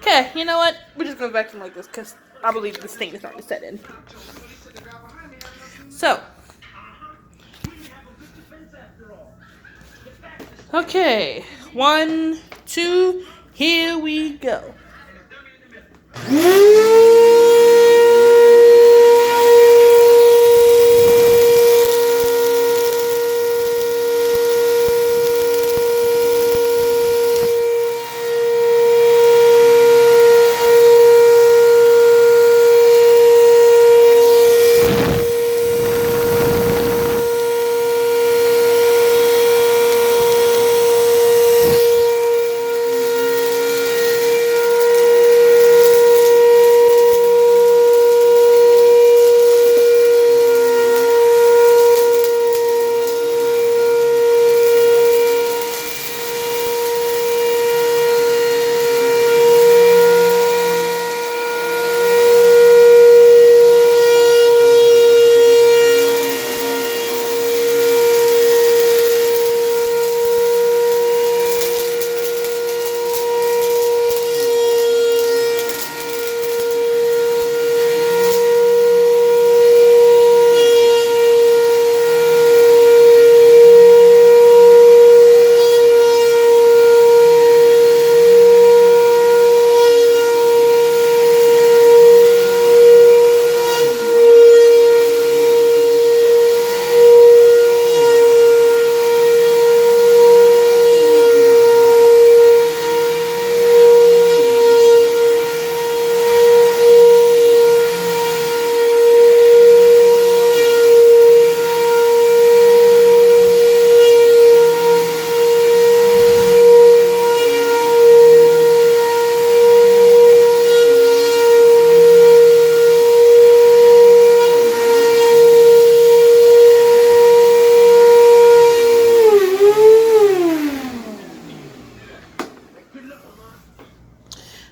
Okay, you know what? We're just gonna vacuum like this because I believe this thing is starting to set in. So, okay, 1, 2, here we go.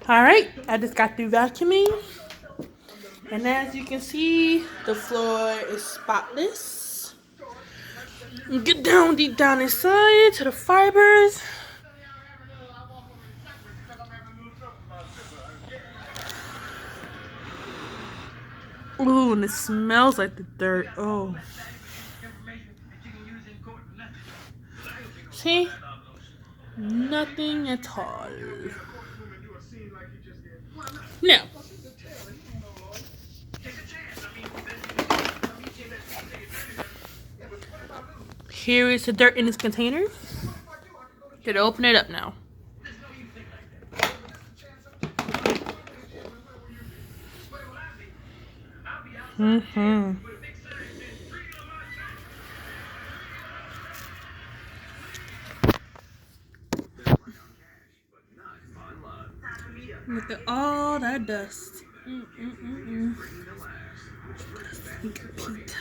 Alright, I just got through vacuuming. And as you can see, the floor is spotless. Get down deep down inside to the fibers. Ooh, and it smells like the dirt. Oh. See? Nothing at all. Now, here is the dirt in this container. Gonna open it up now. Look at all that dust. Take a peek.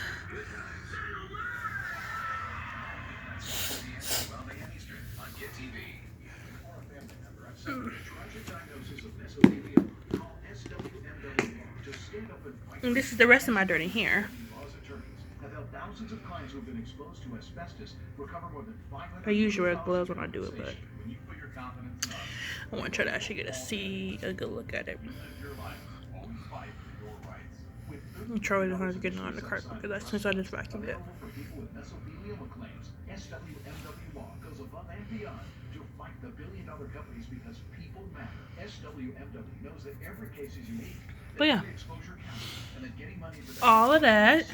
And this is the rest of my dirt in here. I usually wear gloves when I do it, but I want to try to actually get a good look at it. I'm trying to get it on the carpet because that's since I just vacuumed it. But yeah, all of that.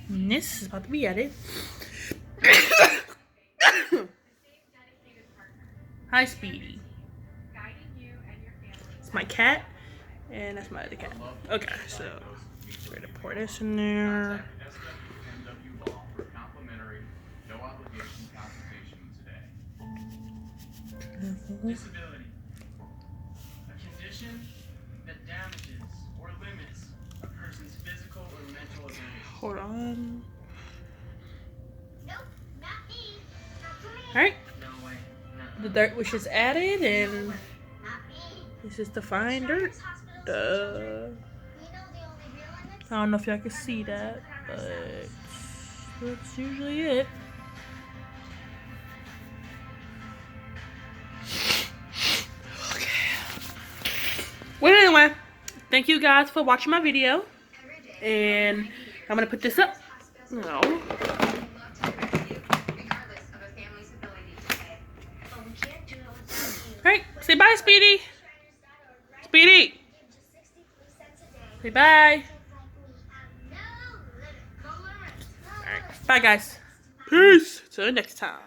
And this is about to be added. Hi, Speedy. It's my cat, and that's my other cat. Okay, so we're gonna pour this in there. Disability. A condition that damages or limits a person's physical or mental ability. Hold on. Nope, not me. Alright, No way. No. the dirt was just added, and Not me. this is the fine dirt. We know the only real limits. I don't know if y'all can see that, but that's usually it. Okay. thank you guys for watching my video. And I'm going to put this up. No. Alright, say bye, Speedy. Speedy. Say bye. Alright, bye, guys. Peace. Till next time.